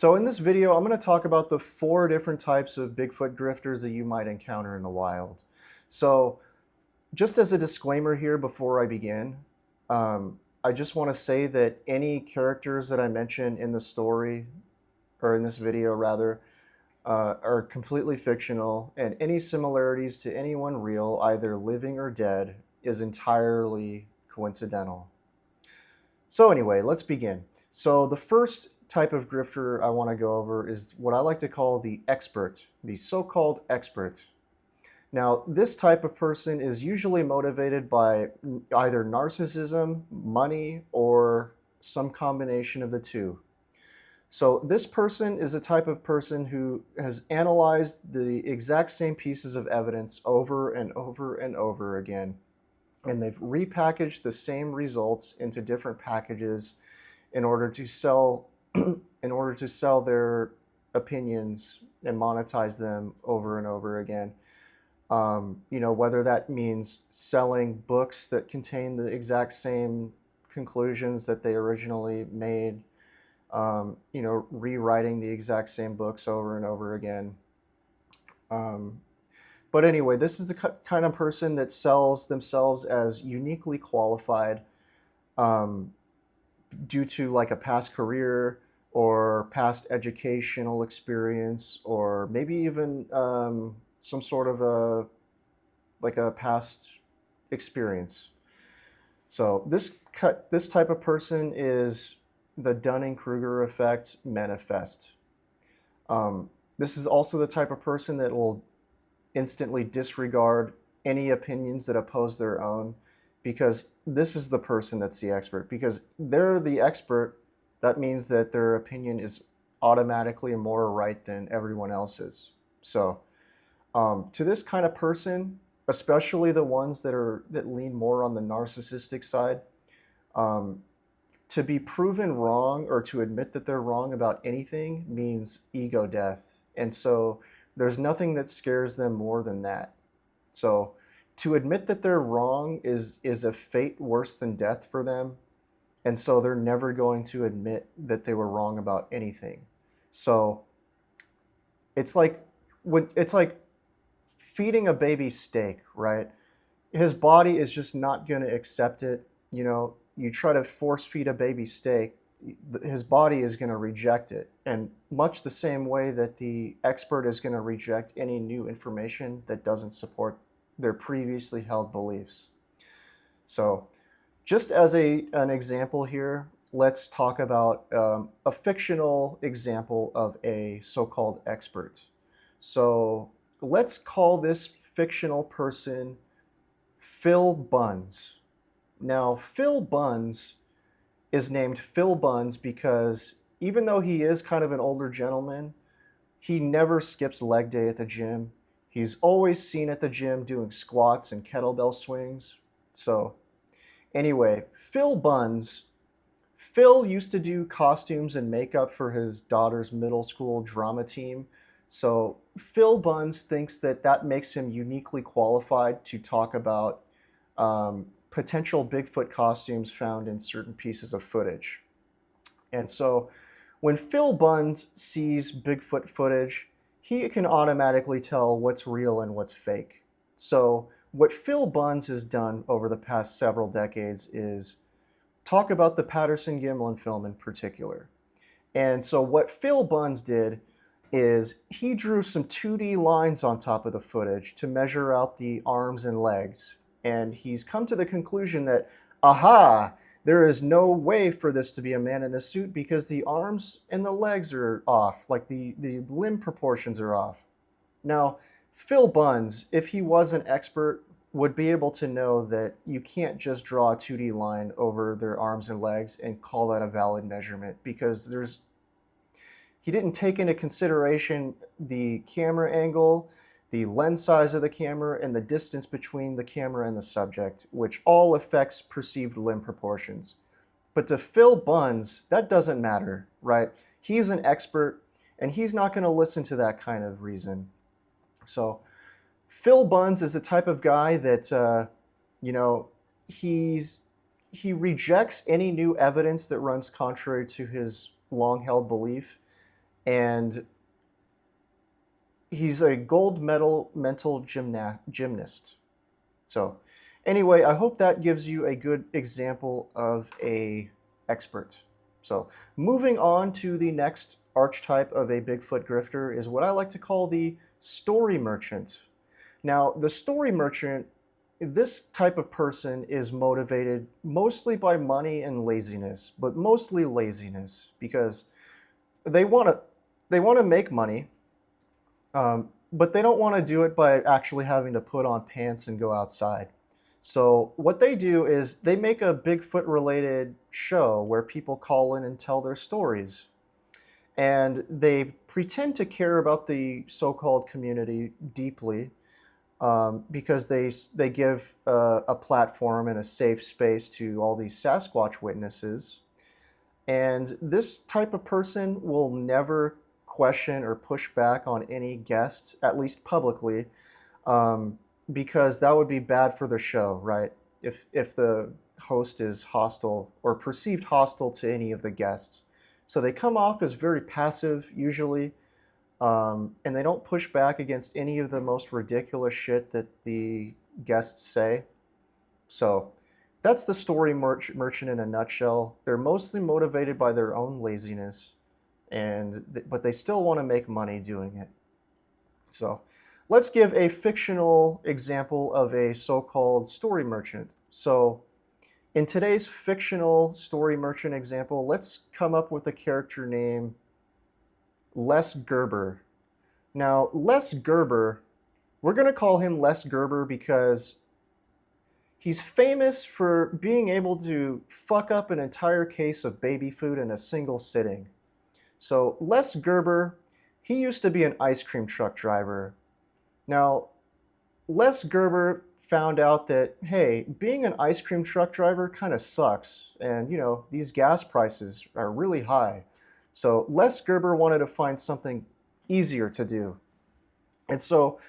So in this video, I'm going to talk about the 4 different types of Bigfoot grifters that you might encounter in the wild. So just as a disclaimer here before I begin, I just want to say that any characters that I mention in the story, or in this video rather, are completely fictional, and any similarities to anyone real, either living or dead, is entirely coincidental. So anyway, let's begin. So the first type of grifter I want to go over is what I like to call the expert, the so-called expert. Now, this type of person is usually motivated by either narcissism, money, or some combination of the two. So this person is the type of person who has analyzed the exact same pieces of evidence over and over and over again, and they've repackaged the same results into different packages in order to sell their opinions and monetize them over and over again. Whether that means selling books that contain the exact same conclusions that they originally made, rewriting the exact same books over and over again. But anyway, this is the kind of person that sells themselves as uniquely qualified due to like a past career or past educational experience, or maybe even some sort of a past experience. So this type of person is the Dunning-Kruger effect manifest. This is also the type of person that will instantly disregard any opinions that oppose their own, because this is the person that's the expert. Because they're the expert, that means that their opinion is automatically more right than everyone else's. So to this kind of person, especially the ones that lean more on the narcissistic side, to be proven wrong or to admit that they're wrong about anything means ego death. And so there's nothing that scares them more than that. So to admit that they're wrong is a fate worse than death for them. And so they're never going to admit that they were wrong about anything. So it's like feeding a baby steak, right? His body is just not going to accept it. You try to force feed a baby steak, his body is going to reject it. And much the same way that the expert is going to reject any new information that doesn't support their previously held beliefs. So just as an example here, let's talk about a fictional example of a so-called expert. So let's call this fictional person Phil Buns. Now, Phil Buns is named Phil Buns because even though he is kind of an older gentleman, he never skips leg day at the gym. He's always seen at the gym doing squats and kettlebell swings. So anyway, Phil Buns. Phil used to do costumes and makeup for his daughter's middle school drama team. So Phil Buns thinks that makes him uniquely qualified to talk about potential Bigfoot costumes found in certain pieces of footage. And so when Phil Buns sees Bigfoot footage, he can automatically tell what's real and what's fake. So what Phil Buns has done over the past several decades is talk about the Patterson-Gimlin film in particular. And so what Phil Buns did is he drew some 2D lines on top of the footage to measure out the arms and legs. And he's come to the conclusion that, aha, there is no way for this to be a man in a suit because the arms and the legs are off, like the limb proportions are off. Now, Phil Buns, if he was an expert, would be able to know that you can't just draw a 2D line over their arms and legs and call that a valid measurement, because he didn't take into consideration the camera angle, the lens size of the camera, and the distance between the camera and the subject, which all affects perceived limb proportions. But to Phil Buns, that doesn't matter, right? He's an expert, and he's not going to listen to that kind of reason. So Phil Buns is the type of guy that, he rejects any new evidence that runs contrary to his long-held belief. and he's a gold medal mental gymnast. So, anyway, I hope that gives you a good example of a expert. So, moving on to the next archetype of a Bigfoot grifter is what I like to call the story merchant. Now, the story merchant, this type of person is motivated mostly by money and laziness, but mostly laziness because they want to make money, but they don't want to do it by actually having to put on pants and go outside. So what they do is they make a Bigfoot related show where people call in and tell their stories. And they pretend to care about the so-called community deeply, because they give a platform and a safe space to all these Sasquatch witnesses. And this type of person will never question or push back on any guest, at least publicly, because that would be bad for the show, right? If the host is hostile or perceived hostile to any of the guests. So they come off as very passive usually, and they don't push back against any of the most ridiculous shit that the guests say. So that's the story merchant in a nutshell. They're mostly motivated by their own laziness, but they still want to make money doing it. So let's give a fictional example of a so-called story merchant. So in today's fictional story merchant example, let's come up with a character named Les Gerber. Now, Les Gerber, we're going to call him Les Gerber because he's famous for being able to fuck up an entire case of baby food in a single sitting. So Les Gerber, he used to be an ice cream truck driver. Now, Les Gerber found out that, hey, being an ice cream truck driver kind of sucks. And, these gas prices are really high. So Les Gerber wanted to find something easier to do. And so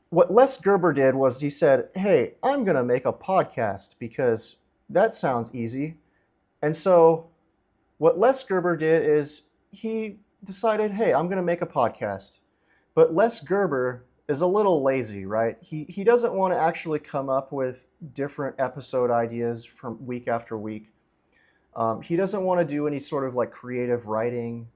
what Les Gerber did was he said, hey, I'm going to make a podcast because that sounds easy. And so what Les Gerber did is he decided, hey, I'm going to make a podcast. But Les Gerber is a little lazy, right? He doesn't want to actually come up with different episode ideas from week after week. He doesn't want to do any sort of like creative writing.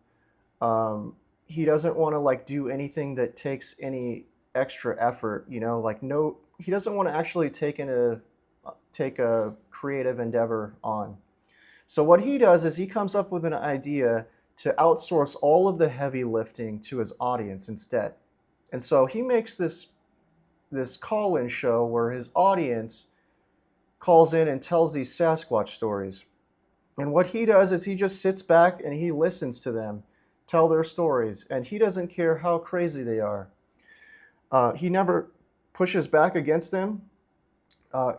He doesn't want to like do anything that takes any extra effort, he doesn't want to actually take a creative endeavor on. So what he does is he comes up with an idea to outsource all of the heavy lifting to his audience instead. And so he makes this call-in show where his audience calls in and tells these Sasquatch stories. And what he does is he just sits back and he listens to them tell their stories, and he doesn't care how crazy they are. He never pushes back against them.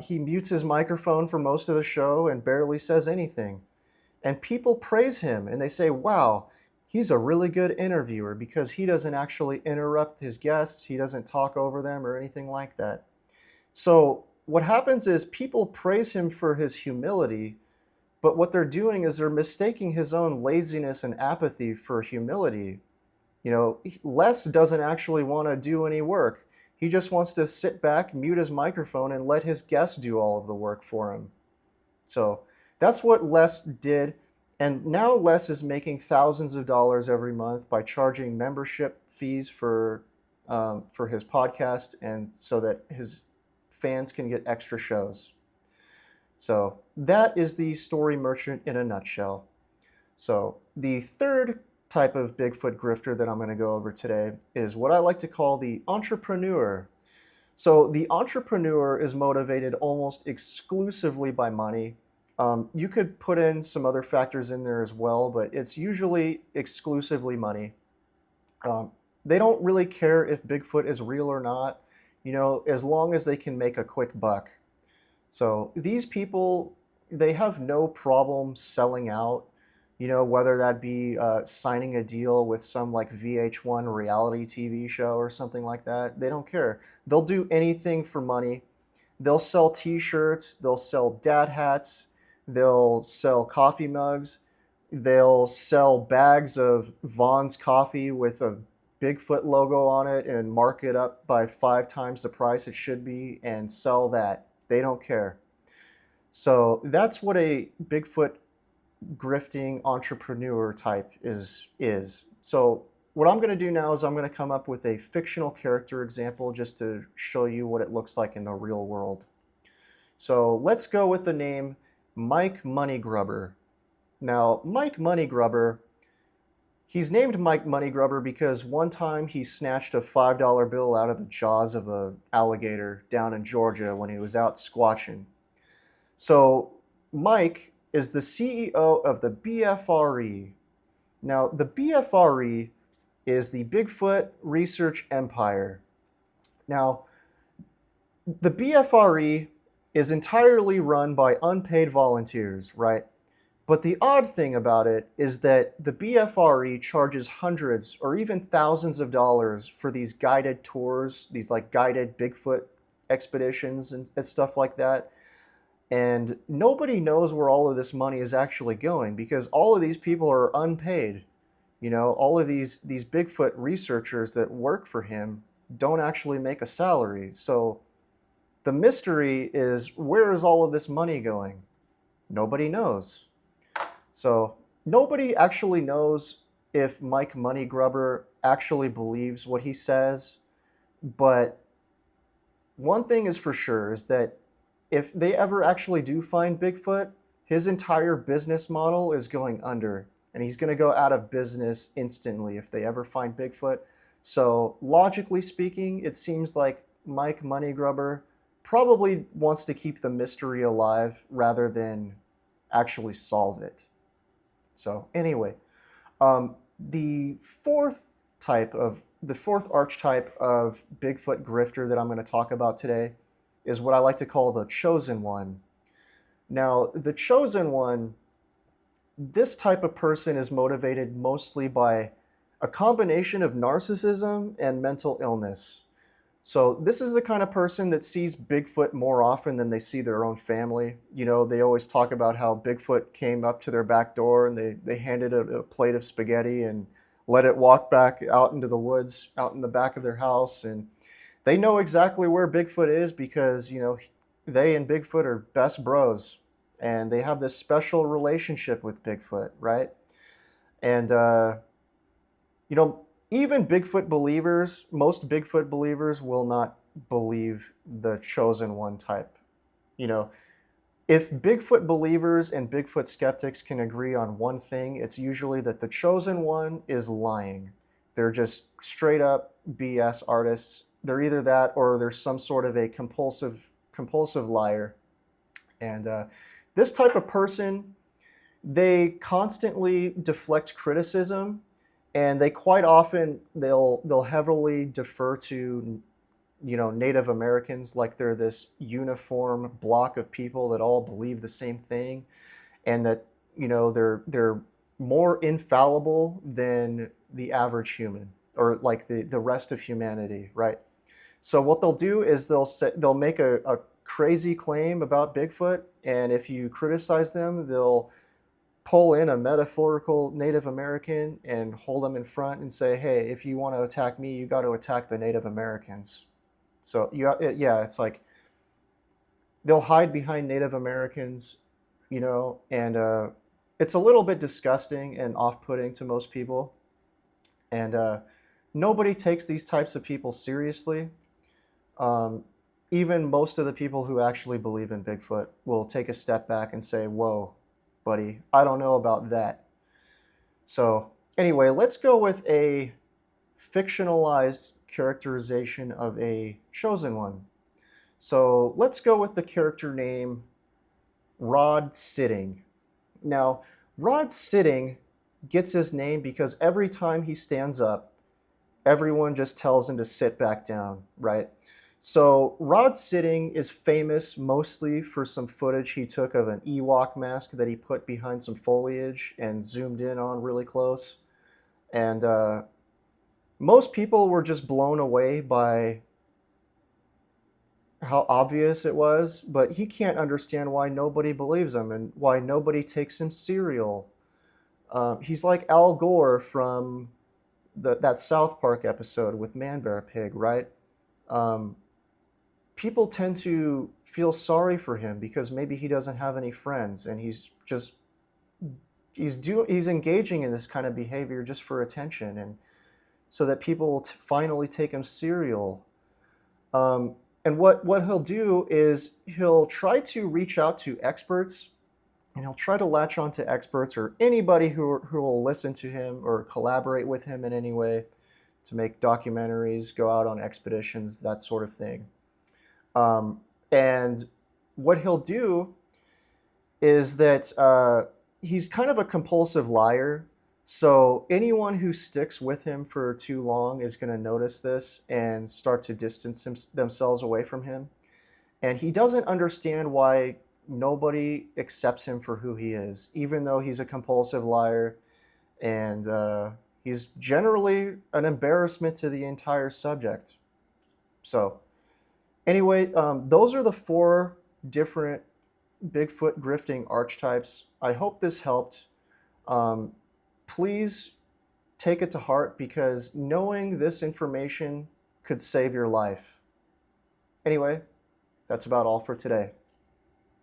He mutes his microphone for most of the show and barely says anything. And people praise him and they say, wow, he's a really good interviewer because he doesn't actually interrupt his guests. He doesn't talk over them or anything like that. So what happens is people praise him for his humility, but what they're doing is they're mistaking his own laziness and apathy for humility. Les doesn't actually want to do any work. He just wants to sit back, mute his microphone, and let his guests do all of the work for him. So that's what Les did. And now Les is making thousands of dollars every month by charging membership fees for his podcast, and so that his fans can get extra shows. So that is the story merchant in a nutshell. So the third type of Bigfoot grifter that I'm going to go over today is what I like to call the entrepreneur. So the entrepreneur is motivated almost exclusively by money. You could put in some other factors in there as well, but it's usually exclusively money. They don't really care if Bigfoot is real or not, as long as they can make a quick buck. So these people, they have no problem selling out, whether that be signing a deal with some like VH1 reality TV show or something like that. They don't care. They'll do anything for money. They'll sell t-shirts, they'll sell dad hats, they'll sell coffee mugs. They'll sell bags of Vaughn's coffee with a Bigfoot logo on it and mark it up by 5 times the price it should be and sell that. They don't care. So that's what a Bigfoot grifting entrepreneur type is. So what I'm going to do now is I'm going to come up with a fictional character example just to show you what it looks like in the real world. So let's go with the name Mike Moneygrubber. Now, Mike Moneygrubber, he's named Mike Moneygrubber because one time he snatched a $5 bill out of the jaws of an alligator down in Georgia when he was out squatching. So Mike is the CEO of the BFRE. Now, the BFRE is the Bigfoot Research Empire. Now, the BFRE is entirely run by unpaid volunteers, right? But the odd thing about it is that the BFRE charges hundreds or even thousands of dollars for these guided tours, these like guided Bigfoot expeditions and stuff like that. And nobody knows where all of this money is actually going because all of these people are unpaid. You know, all of these Bigfoot researchers that work for him don't actually make a salary. So the mystery is, where is all of this money going? Nobody knows. So nobody actually knows if Mike Moneygrubber actually believes what he says. But one thing is for sure is that if they ever actually do find Bigfoot, his entire business model is going under. And he's going to go out of business instantly if they ever find Bigfoot. So logically speaking, it seems like Mike Moneygrubber probably wants to keep the mystery alive rather than actually solve it. So anyway, the fourth archetype of Bigfoot grifter that I'm going to talk about today is what I like to call the chosen one. Now, the chosen one, this type of person is motivated mostly by a combination of narcissism and mental illness. So this is the kind of person that sees Bigfoot more often than they see their own family. You know, they always talk about how Bigfoot came up to their back door and they handed it a plate of spaghetti and let it walk back out into the woods, out in the back of their house. And they know exactly where Bigfoot is because, you know, they and Bigfoot are best bros. And they have this special relationship with Bigfoot, right? And, you know, even Bigfoot believers, most Bigfoot believers will not believe the chosen one type. You know, if Bigfoot believers and Bigfoot skeptics can agree on one thing, it's usually that the chosen one is lying. They're just straight up BS artists. They're either that or they're some sort of a compulsive liar. And this type of person, they constantly deflect criticism. And they quite often, they'll heavily defer to, you know, Native Americans like they're this uniform block of people that all believe the same thing, and that, you know, they're more infallible than the average human or like the rest of humanity, right? So what they'll do is they'll make a crazy claim about Bigfoot, and if you criticize them, they'll pull in a metaphorical Native American and hold them in front and say, hey, if you want to attack me, you got to attack the Native Americans. So yeah, it's like they'll hide behind Native Americans, you know, and it's a little bit disgusting and off-putting to most people. And nobody takes these types of people seriously. Even most of the people who actually believe in Bigfoot will take a step back and say, whoa, buddy, I don't know about that. So anyway, let's go with a fictionalized characterization of a chosen one. So let's go with the character name Rod Sitting. Now, Rod Sitting gets his name because every time he stands up, everyone just tells him to sit back down, right? So Rod Sitting is famous mostly for some footage he took of an Ewok mask that he put behind some foliage and zoomed in on really close. And most people were just blown away by how obvious it was, but he can't understand why nobody believes him and why nobody takes him serial. He's like Al Gore from that South Park episode with Man Bear Pig, right? Um, People tend to feel sorry for him because maybe he doesn't have any friends and he's engaging in this kind of behavior just for attention and so that people will finally take him serial. Um, and what he'll do is he'll try to reach out to experts and he'll try to latch on to experts or anybody who will listen to him or collaborate with him in any way to make documentaries, go out on expeditions, that sort of thing. And what he'll do is that he's kind of a compulsive liar. So anyone who sticks with him for too long is going to notice this and start to distance themselves away from him. And he doesn't understand why nobody accepts him for who he is, even though he's a compulsive liar and he's generally an embarrassment to the entire subject. So, anyway, those are the 4 different Bigfoot grifting archetypes. I hope this helped. Um, Please take it to heart because knowing this information could save your life. Anyway, that's about all for today.